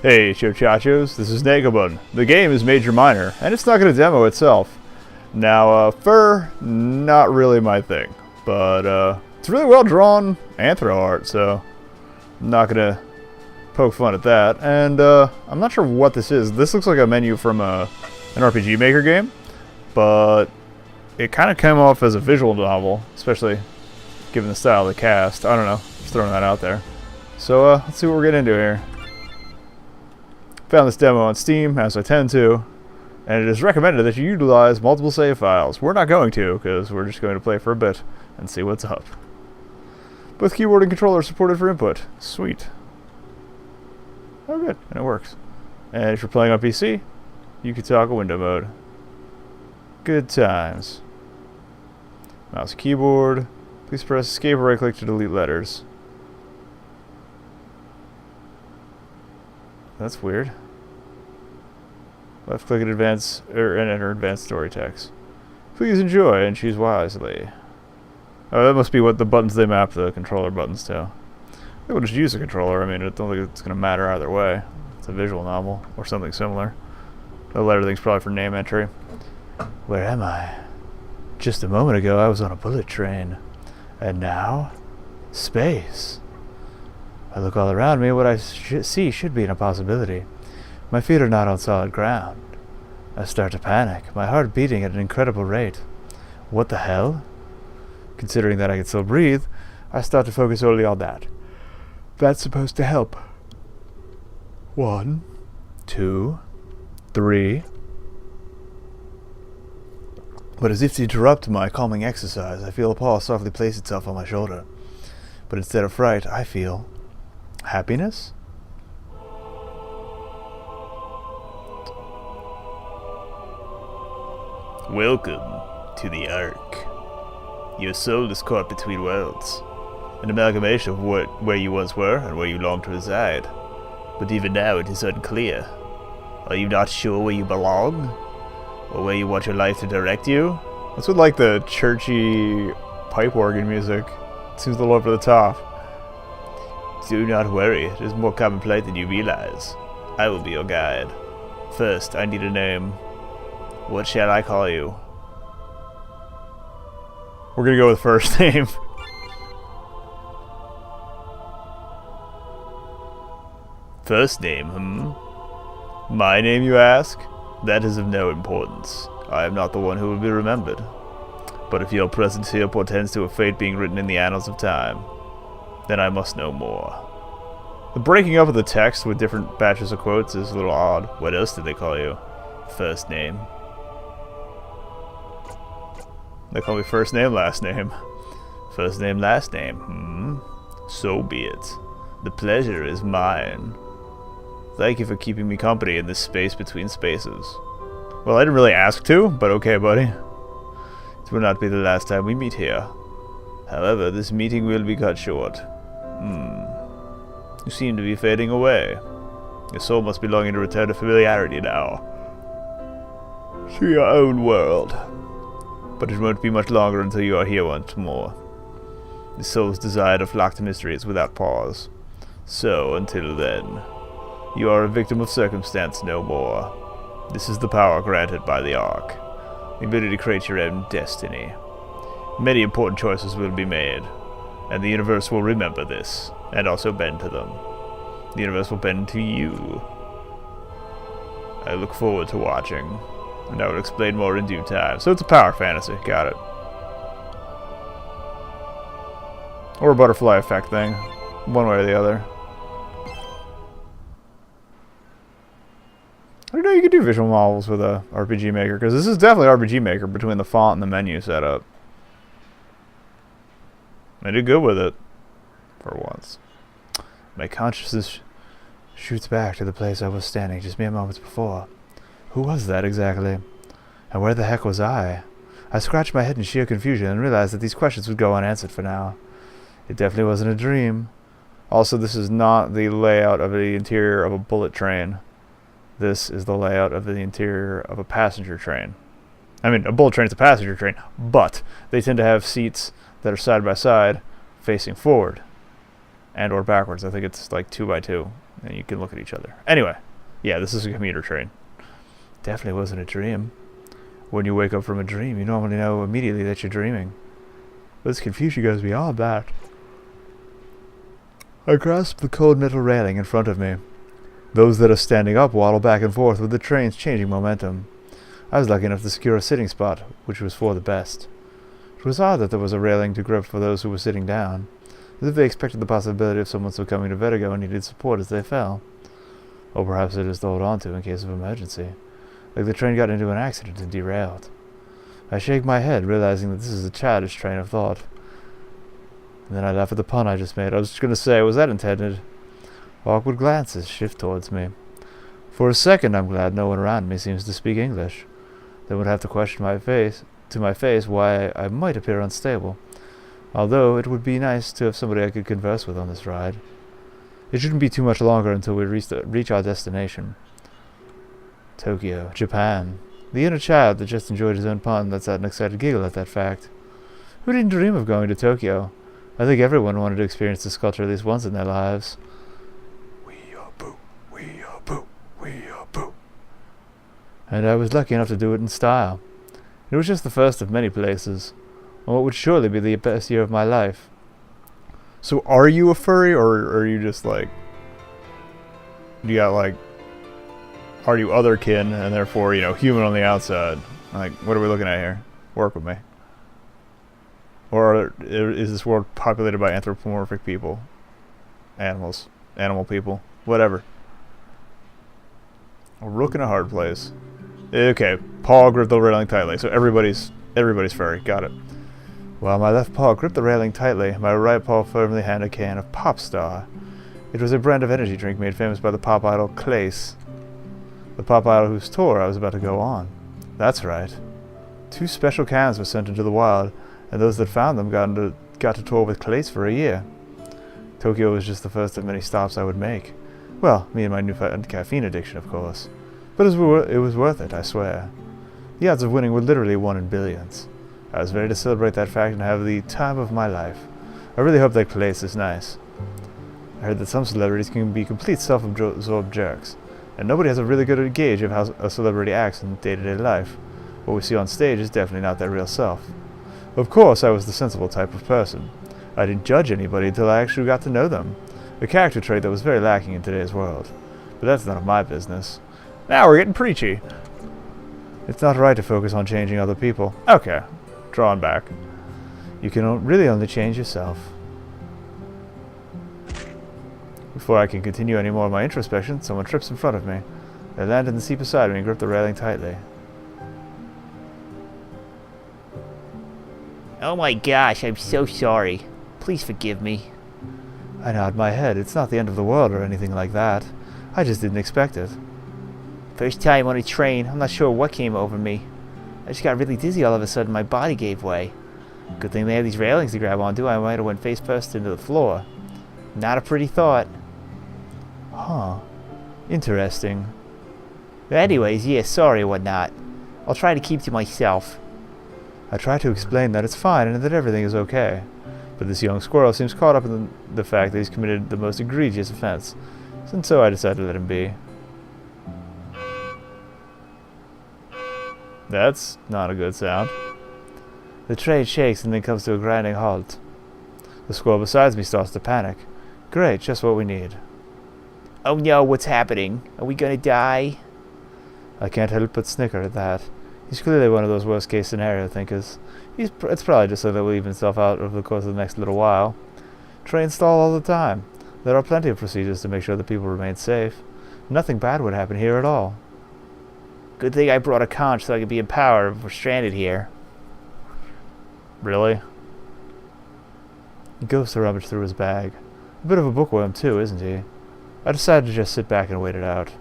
Hey, Chochachos, this is Nagabun. The game is Major Minor, and it's not going to demo itself. Now, fur, not really my thing, but it's really well drawn anthro art, so I'm not going to poke fun at that. And I'm not sure what this is. This looks like a menu from an RPG Maker game, but it kind of came off as a visual novel, especially given the style of the cast. I don't know, just throwing that out there. So let's see what we're getting into here. Found this demo on Steam, as I tend to, and it is recommended that you utilize multiple save files. We're not going to, because we're just going to play for a bit and see what's up. Both keyboard and controller are supported for input. Sweet. Oh good, and it works. And if you're playing on PC, you can toggle window mode. Good times. Mouse and keyboard. Please press escape or right click to delete letters. That's weird. Left click and advance and enter advanced story text. Please enjoy and choose wisely. Oh, that must be what the buttons they map the controller buttons to. They would just use a controller. I mean, I don't think it's going to matter either way. It's a visual novel or something similar. The letter thing's probably for name entry. Where am I? Just a moment ago, I was on a bullet train, and now, space. I look all around me. What I see should be an impossibility. My feet are not on solid ground. I start to panic, my heart beating at an incredible rate. What the hell? Considering that I can still breathe, I start to focus only on that. That's supposed to help. 1, 2, 3. But as if to interrupt my calming exercise, I feel a paw softly place itself on my shoulder. But instead of fright, I feel happiness? Welcome to the Ark. Your soul is caught between worlds, an amalgamation of where you once were and where you long to reside. But even now it is unclear. Are you not sure where you belong? Or where you want your life to direct you? That's what, like, the churchy pipe organ music. It seems a little over the top. Do not worry, it is more commonplace than you realize. I will be your guide. First, I need a name. What shall I call you? We're gonna go with first name. First name, My name, you ask? That is of no importance. I am not the one who will be remembered. But if your presence here portends to a fate being written in the annals of time, then I must know more. The breaking up of the text with different batches of quotes is a little odd. What else did they call you? First name. They call me first name, last name. First name, last name. So be it. The pleasure is mine. Thank you for keeping me company in this space between spaces. Well, I didn't really ask to, but okay, buddy. It will not be the last time we meet here. However, this meeting will be cut short. You seem to be fading away. Your soul must be longing to return to familiarity now. To your own world. But it won't be much longer until you are here once more. The soul's desire to flock to mysteries without pause. So, until then, you are a victim of circumstance no more. This is the power granted by the Ark. The ability to create your own destiny. Many important choices will be made, and the universe will remember this, and also bend to them. The universe will bend to you. I look forward to watching, and I will explain more in due time. So it's a power fantasy, got it. Or a butterfly effect thing, one way or the other. I didn't know you could do visual novels with a RPG Maker, because this is definitely RPG Maker between the font and the menu setup. I did good with it, for once. My consciousness shoots back to the place I was standing just mere moments before. Who was that exactly? And where the heck was I? I scratched my head in sheer confusion and realized that these questions would go unanswered for now. It definitely wasn't a dream. Also, this is not the layout of the interior of a bullet train. This is the layout of the interior of a passenger train. I mean, a bullet train is a passenger train, but they tend to have seats that are side by side, facing forward, and or backwards. I think it's like 2 by 2. And you can look at each other. Anyway, yeah, this is a commuter train. Definitely wasn't a dream. When you wake up from a dream, you normally know immediately that you're dreaming. But this confusion goes beyond that. I grasp the cold metal railing in front of me. Those that are standing up waddle back and forth with the train's changing momentum. I was lucky enough to secure a sitting spot, which was for the best. It was odd that there was a railing to grip for those who were sitting down, as if they expected the possibility of someone succumbing to vertigo and needed support as they fell. Or perhaps it is to hold on to in case of emergency. Like the train got into an accident and derailed. I shake my head, realizing that this is a childish train of thought. And then I laugh at the pun I just made. I was just going to say, was that intended? Awkward glances shift towards me. For a second, I'm glad no one around me seems to speak English. They would have to question my face why I might appear unstable. Although it would be nice to have somebody I could converse with on this ride. It shouldn't be too much longer until we reach our destination. Tokyo, Japan. The inner child that just enjoyed his own pun lets out an excited giggle at that fact. Who didn't dream of going to Tokyo? I think everyone wanted to experience this culture at least once in their lives. Wee-ah-boo, wee-ah-boo, wee-ah-boo. And I was lucky enough to do it in style. It was just the first of many places, on what would surely be the best year of my life. So are you a furry, or are you just like... You got like... Are you otherkin, and therefore, you know, human on the outside? Like, what are we looking at here? Work with me. Or is this world populated by anthropomorphic people? Animals. Animal people. Whatever. A rook in a hard place. Okay, paw gripped the railing tightly, so everybody's furry. Got it. While my left paw gripped the railing tightly, my right paw firmly handed a can of Pop Star. It was a brand of energy drink made famous by the pop idol Clace. The pop idol whose tour I was about to go on. That's right. 2 special cans were sent into the wild, and those that found them got to tour with Clace for a year. Tokyo was just the first of many stops I would make. Well, me and my newfound caffeine addiction, of course. But it was worth it, I swear. The odds of winning were literally 1 in billions. I was ready to celebrate that fact and have the time of my life. I really hope that Clace is nice. I heard that some celebrities can be complete self-absorbed jerks, and nobody has a really good gauge of how a celebrity acts in day-to-day life. What we see on stage is definitely not their real self. Of course, I was the sensible type of person. I didn't judge anybody until I actually got to know them, a character trait that was very lacking in today's world. But that's none of my business. Now we're getting preachy. It's not right to focus on changing other people. Okay, drawing back. You can really only change yourself. Before I can continue any more of my introspection, someone trips in front of me. They land in the seat beside me and grip the railing tightly. Oh my gosh, I'm so sorry. Please forgive me. I nod my head. It's not the end of the world or anything like that. I just didn't expect it. First time on a train, I'm not sure what came over me. I just got really dizzy all of a sudden, my body gave way. Good thing they have these railings to grab onto, I might have went face first into the floor. Not a pretty thought. Huh. Interesting. Anyways, yeah, sorry or whatnot. I'll try to keep to myself. I try to explain that it's fine and that everything is okay. But this young squirrel seems caught up in the fact that he's committed the most egregious offense. And so I decided to let him be. That's not a good sound. The train shakes and then comes to a grinding halt. The squirrel beside me starts to panic. Great, just what we need. Oh no, what's happening? Are we gonna die? I can't help but snicker at that. He's clearly one of those worst-case scenario thinkers. It's probably just so that we'll even himself out over the course of the next little while. Trains stall all the time. There are plenty of procedures to make sure that people remain safe. Nothing bad would happen here at all. Good thing I brought a conch so I could be empowered if we're stranded here. Really? He goes to rummage through his bag. A bit of a bookworm too, isn't he? I decided to just sit back and wait it out.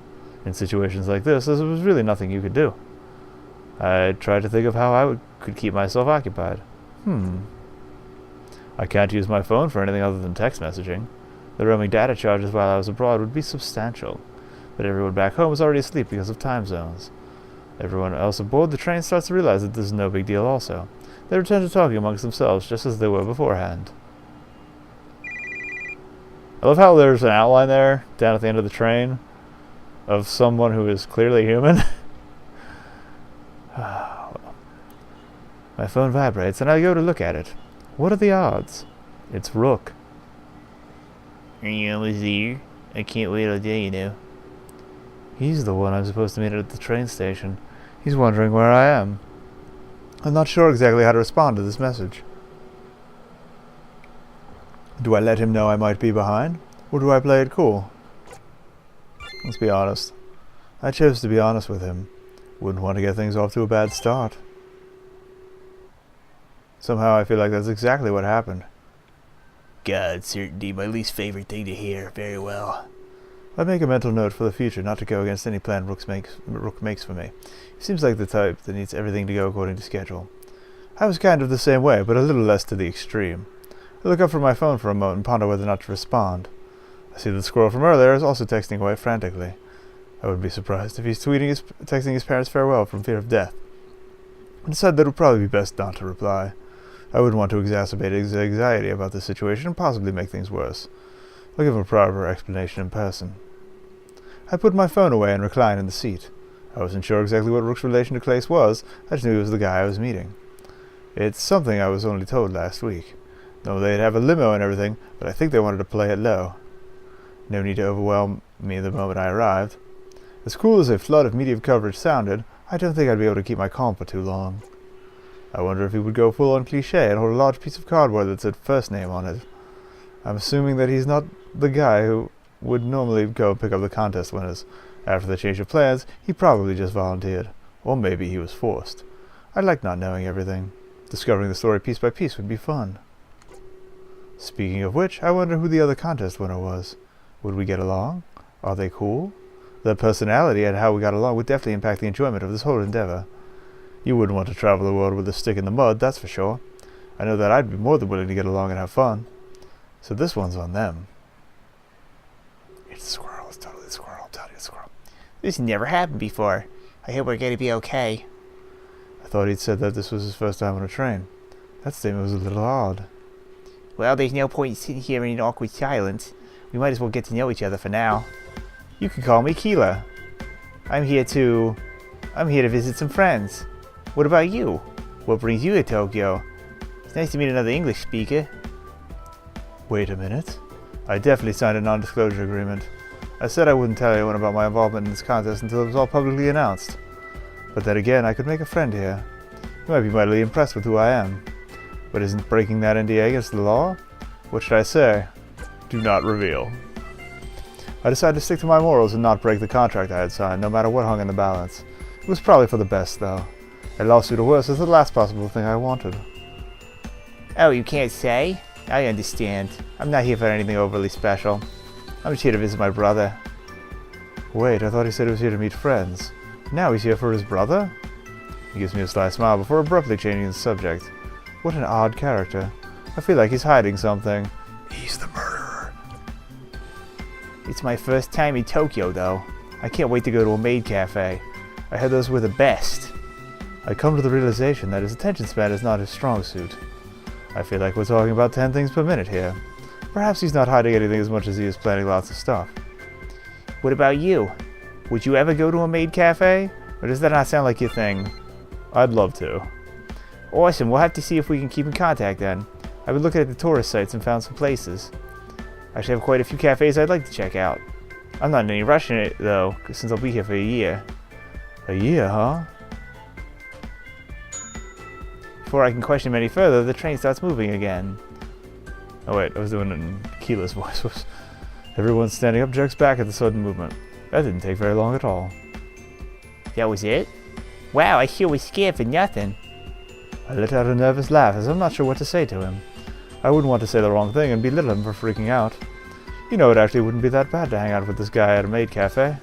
In situations like this, there was really nothing you could do. I tried to think of how I could keep myself occupied. I can't use my phone for anything other than text messaging. The roaming data charges while I was abroad would be substantial, but everyone back home was already asleep because of time zones. Everyone else aboard the train starts to realize that this is no big deal also. They return to talking amongst themselves just as they were beforehand. I love how there's an outline there, down at the end of the train, of someone who is clearly human. My phone vibrates, and I go to look at it. What are the odds? It's Rook. Are you almost here? I can't wait all day, you know. He's the one I'm supposed to meet at the train station. He's wondering where I am. I'm not sure exactly how to respond to this message. Do I let him know I might be behind? Or do I play it cool? Let's be honest. I chose to be honest with him. Wouldn't want to get things off to a bad start. Somehow I feel like that's exactly what happened. God, certainty, my least favorite thing to hear. Very well. I make a mental note for the future not to go against any plan Rook makes for me. He seems like the type that needs everything to go according to schedule. I was kind of the same way, but a little less to the extreme. I look up from my phone for a moment and ponder whether or not to respond. I see that the squirrel from earlier is also texting away frantically. I wouldn't be surprised if he's texting his parents farewell from fear of death. I decided that it would probably be best not to reply. I wouldn't want to exacerbate his anxiety about the situation and possibly make things worse. I'll give him a proper explanation in person. I put my phone away and reclined in the seat. I wasn't sure exactly what Rook's relation to Clace was. I just knew he was the guy I was meeting. It's something I was only told last week. No, they'd have a limo and everything, but I think they wanted to play it low. No need to overwhelm me the moment I arrived. As cool as a flood of media coverage sounded, I don't think I'd be able to keep my calm for too long. I wonder if he would go full-on cliché and hold a large piece of cardboard that said first name on it. I'm assuming that he's not the guy who would normally go pick up the contest winners. After the change of plans, he probably just volunteered. Or maybe he was forced. I like not knowing everything. Discovering the story piece by piece would be fun. Speaking of which, I wonder who the other contest winner was. Would we get along? Are they cool? Their personality and how we got along would definitely impact the enjoyment of this whole endeavor. You wouldn't want to travel the world with a stick in the mud, that's for sure. I know that I'd be more than willing to get along and have fun. So this one's on them. It's a squirrel. It's totally a squirrel. I'm telling you, it's a squirrel. This never happened before. I hope we're going to be okay. I thought he'd said that this was his first time on a train. That statement was a little odd. Well, there's no point in sitting here in an awkward silence. We might as well get to know each other for now. You can call me Keela. I'm here to visit some friends. What about you? What brings you to Tokyo? It's nice to meet another English speaker. Wait a minute. I definitely signed a non-disclosure agreement. I said I wouldn't tell anyone about my involvement in this contest until it was all publicly announced. But then again, I could make a friend here. You might be mightily impressed with who I am. But isn't breaking that NDA against the law? What should I say? Do not reveal. I decided to stick to my morals and not break the contract I had signed, no matter what hung in the balance. It was probably for the best, though. A lawsuit or worse is the last possible thing I wanted. Oh, you can't say? I understand. I'm not here for anything overly special. I'm just here to visit my brother. Wait, I thought he said he was here to meet friends. Now he's here for his brother? He gives me a sly smile before abruptly changing the subject. What an odd character. I feel like he's hiding something. He's the murderer. It's my first time in Tokyo, though. I can't wait to go to a maid cafe. I heard those were the best. I come to the realization that his attention span is not his strong suit. I feel like we're talking about 10 things per minute here. Perhaps he's not hiding anything as much as he is planning lots of stuff. What about you? Would you ever go to a maid cafe? Or does that not sound like your thing? I'd love to. Awesome, we'll have to see if we can keep in contact then. I've been looking at the tourist sites and found some places. I actually have quite a few cafes I'd like to check out. I'm not in any rush in it, though, since I'll be here for a year. A year, huh? Before I can question him any further, the train starts moving again. Oh wait, I was doing it in Keela's voice. Everyone standing up jerks back at the sudden movement. That didn't take very long at all. That was it? Wow, I sure was scared for nothing. I let out a nervous laugh as I'm not sure what to say to him. I wouldn't want to say the wrong thing and belittle him for freaking out. You know, it actually wouldn't be that bad to hang out with this guy at a maid cafe.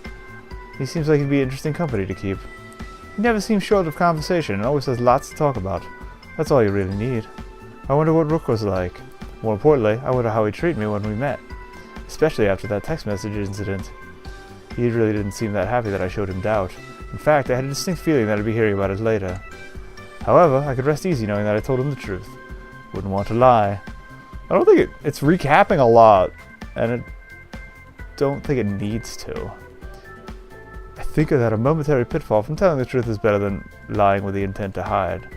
He seems like he'd be interesting company to keep. He never seems short of conversation and always has lots to talk about. That's all you really need. I wonder what Rook was like. More importantly, I wonder how he'd treat me when we met. Especially after that text message incident. He really didn't seem that happy that I showed him doubt. In fact, I had a distinct feeling that I'd be hearing about it later. However, I could rest easy knowing that I told him the truth. Wouldn't want to lie. I don't think it's recapping a lot and I don't think it needs to. I think that a momentary pitfall from telling the truth is better than lying with the intent to hide.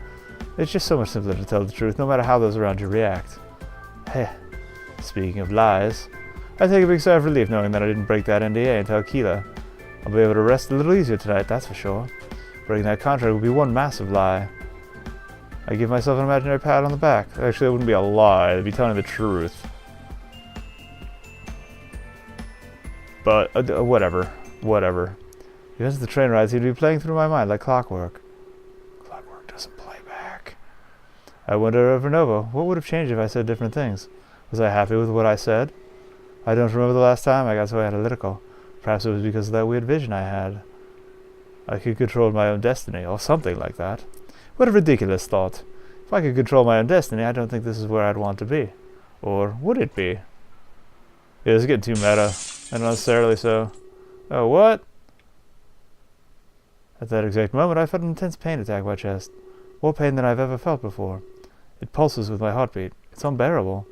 It's just so much simpler to tell the truth, no matter how those around you react. Heh. Speaking of lies, I take a big sigh of relief knowing that I didn't break that NDA and tell Keela. I'll be able to rest a little easier tonight, that's for sure. Breaking that contract would be one massive lie. I give myself an imaginary pat on the back. Actually, it wouldn't be a lie, it'd be telling the truth. But, whatever. Even as the train rides, he'd be playing through my mind like clockwork. Clockwork doesn't play back. I wonder over and over, what would have changed if I said different things? Was I happy with what I said? I don't remember the last time I got so analytical. Perhaps it was because of that weird vision I had. I could control my own destiny, or something like that. What a ridiculous thought. If I could control my own destiny, I don't think this is where I'd want to be. Or would it be? Yeah, it's getting too meta. Unnecessarily so. Oh, what? At that exact moment, I felt an intense pain attack my chest. More pain than I've ever felt before. It pulses with my heartbeat. It's unbearable.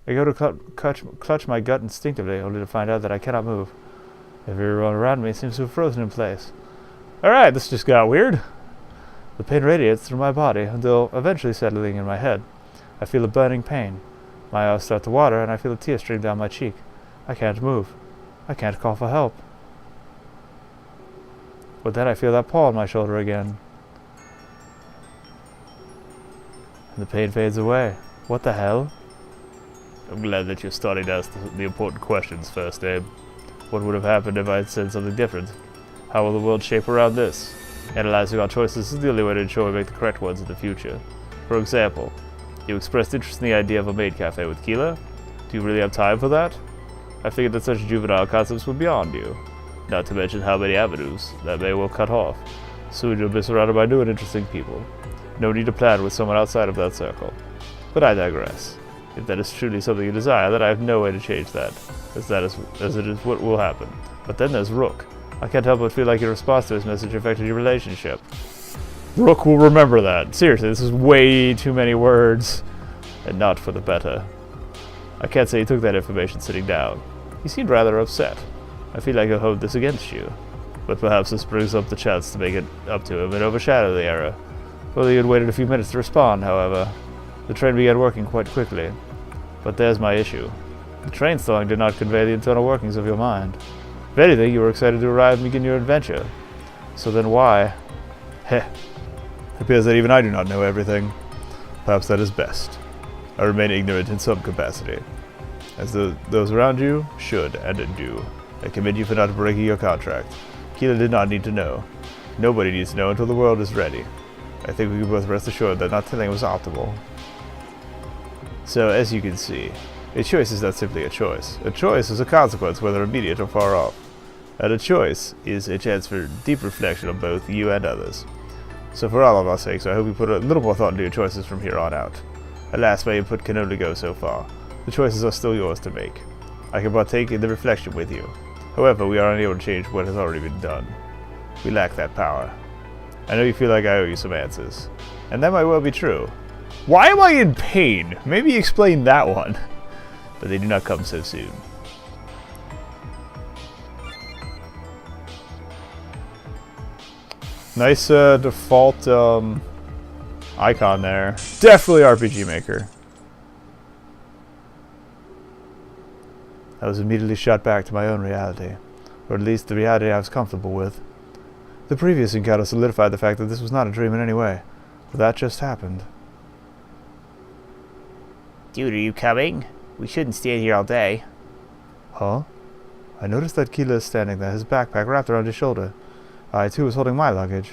I go to clutch my gut instinctively, only to find out that I cannot move. Everyone around me seems to have frozen in place. Alright, this just got weird. The pain radiates through my body, until eventually settling in my head. I feel a burning pain. My eyes start to water, and I feel a tear stream down my cheek. I can't move. I can't call for help. But then I feel that paw on my shoulder again. And the pain fades away. What the hell? I'm glad that you're starting to ask the important questions first, Abe. What would have happened if I had said something different? How will the world shape around this? Analyzing our choices is the only way to ensure we make the correct ones in the future. For example, you expressed interest in the idea of a maid cafe with Keela. Do you really have time for that? I figured that such juvenile concepts were beyond you. Not to mention how many avenues that may well cut off. Soon you'll be surrounded by new and interesting people. No need to plan with someone outside of that circle. But I digress. If that is truly something you desire, then I have no way to change that, as it is what will happen. But then there's Rook. I can't help but feel like your response to his message affected your relationship. Rook will remember that. Seriously, this is way too many words, and not for the better. I can't say he took that information sitting down. He seemed rather upset. I feel like he'll hold this against you. But perhaps this brings up the chance to make it up to him and overshadow the error. Well, he had waited a few minutes to respond, however. The train began working quite quickly. But there's my issue. The train stalling did not convey the internal workings of your mind. If anything, you were excited to arrive and begin your adventure. So then why? Heh. It appears that even I do not know everything. Perhaps that is best. I remain ignorant in some capacity. As those around you should and do. I commend you for not breaking your contract. Keela did not need to know. Nobody needs to know until the world is ready. I think we can both rest assured that not telling was optimal. So, as you can see, a choice is not simply a choice. A choice is a consequence, whether immediate or far off. And a choice is a chance for deep reflection on both you and others. So for all of our sakes, I hope you put a little more thought into your choices from here on out. Alas, my input can only go so far. The choices are still yours to make. I can partake in the reflection with you. However, we are unable to change what has already been done. We lack that power. I know you feel like I owe you some answers. And that might well be true. Why am I in pain? Maybe explain that one. But they do not come so soon. Nice default icon there. Definitely RPG Maker. I was immediately shot back to my own reality. Or at least the reality I was comfortable with. The previous encounter solidified the fact that this was not a dream in any way. But that just happened. Dude, are you coming? We shouldn't stay here all day. Huh? I noticed that Keela is standing there, his backpack wrapped around his shoulder. I, too, was holding my luggage.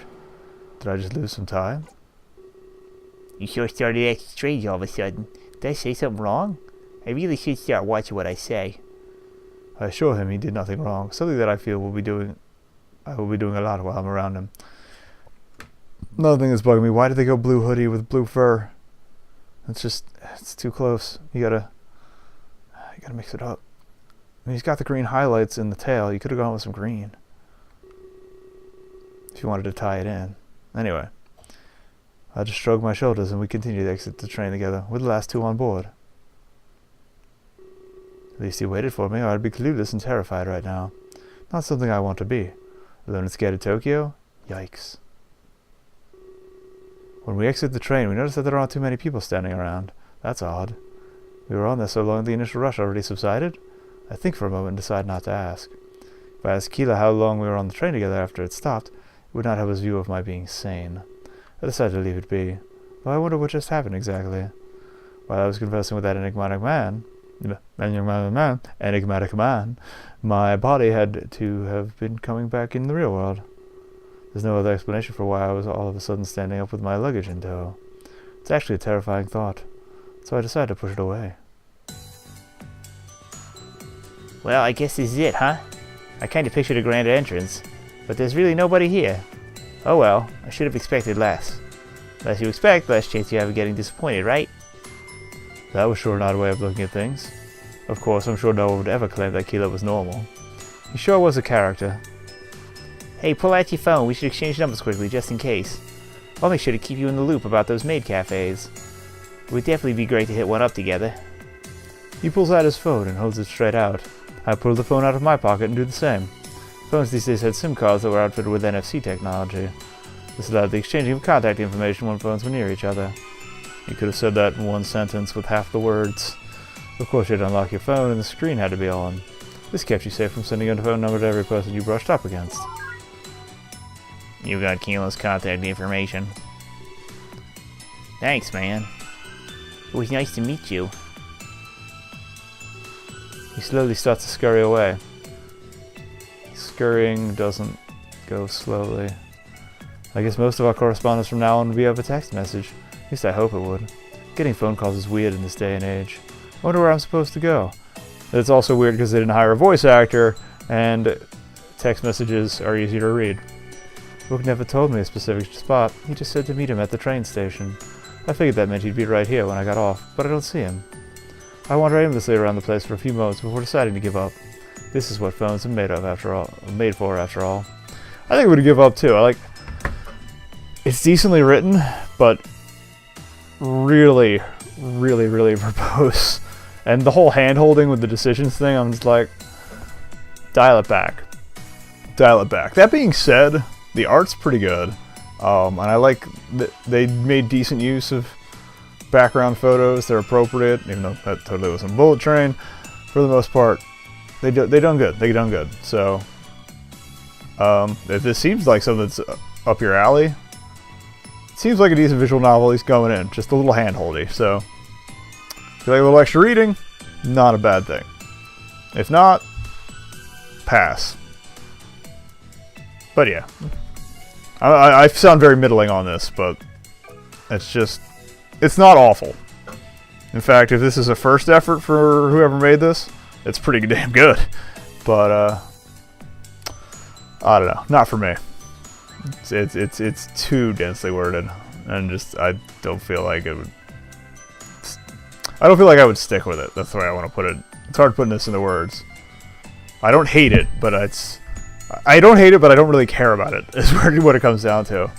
Did I just lose some time? You sure started acting strange all of a sudden. Did I say something wrong? I really should start watching what I say. I assure him he did nothing wrong, something that I feel I will be doing a lot while I'm around him. Another thing that's bugging me, why did they go blue hoodie with blue fur? It's too close. You gotta mix it up. I mean, he's got the green highlights in the tail. You could have gone with some green. If you wanted to tie it in. Anyway. I just shrugged my shoulders and we continued to exit the train together, with the last two on board. At least he waited for me, or I'd be clueless and terrified right now. Not something I want to be. Alone and scared of Tokyo? Yikes. When we exit the train, we notice that there aren't too many people standing around. That's odd. We were on there so long the initial rush already subsided? I think for a moment and decide not to ask. If I asked Keela how long we were on the train together after it stopped, it would not help his view of my being sane. I decided to leave it be. Though I wonder what just happened exactly. While I was conversing with that enigmatic man, my body had to have been coming back in the real world. There's no other explanation for why I was all of a sudden standing up with my luggage in tow. It's actually a terrifying thought, so I decided to push it away. Well, I guess this is it, huh? I kind of pictured a grand entrance, but there's really nobody here. Oh well, I should have expected less. Less you expect, less chance you have of getting disappointed, right? That was sure not a way of looking at things. Of course, I'm sure no one would ever claim that Keela was normal. He sure was a character. Hey, pull out your phone. We should exchange numbers quickly, just in case. I'll make sure to keep you in the loop about those maid cafes. It would definitely be great to hit one up together. He pulls out his phone and holds it straight out. I pull the phone out of my pocket and do the same. Phones these days had SIM cards that were outfitted with NFC technology. This allowed the exchanging of contact information when phones were near each other. You could have said that in one sentence with half the words. Of course, you had to unlock your phone and the screen had to be on. This kept you safe from sending a phone number to every person you brushed up against. You got Keela's contact information. Thanks, man. It was nice to meet you. He slowly starts to scurry away. Scurrying doesn't go slowly. I guess most of our correspondence from now on will be over text message. At least I hope it would. Getting phone calls is weird in this day and age. I wonder where I'm supposed to go. It's also weird because they didn't hire a voice actor, and text messages are easier to read. Book never told me a specific spot. He just said to meet him at the train station. I figured that meant he'd be right here when I got off, but I don't see him. I wander aimlessly around the place for a few moments before deciding to give up. This is what phones are made for after all. I think I would give up too. It's decently written, but really verbose. And the whole hand-holding with the decisions thing, I'm just like, dial it back. Dial it back. That being said, the art's pretty good. And I like that they made decent use of background photos. They're appropriate, even though that totally wasn't Bullet Train. For the most part, they done good. They done good. So, if this seems like something that's up your alley, it seems like a decent visual novel. He's going in, just a little hand-holdy. So, if you like a little extra reading, not a bad thing. If not, pass. But yeah, I sound very middling on this, but it's not awful. In fact, if this is a first effort for whoever made this, it's pretty damn good. But I don't know, not for me. It's too densely worded, and I don't feel like it would. I don't feel like I would stick with it. That's the way I want to put it. It's hard putting this into words. I don't hate it, but I don't really care about it, is what it comes down to.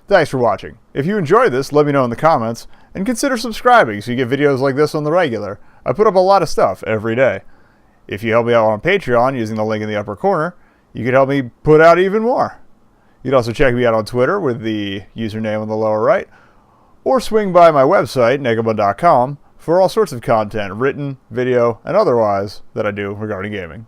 Thanks for watching. If you enjoyed this, let me know in the comments, and consider subscribing so you get videos like this on the regular. I put up a lot of stuff every day. If you help me out on Patreon using the link in the upper corner, you can help me put out even more. You can also check me out on Twitter with the username on the lower right, or swing by my website, negabun.com, for all sorts of content, written, video, and otherwise, that I do regarding gaming.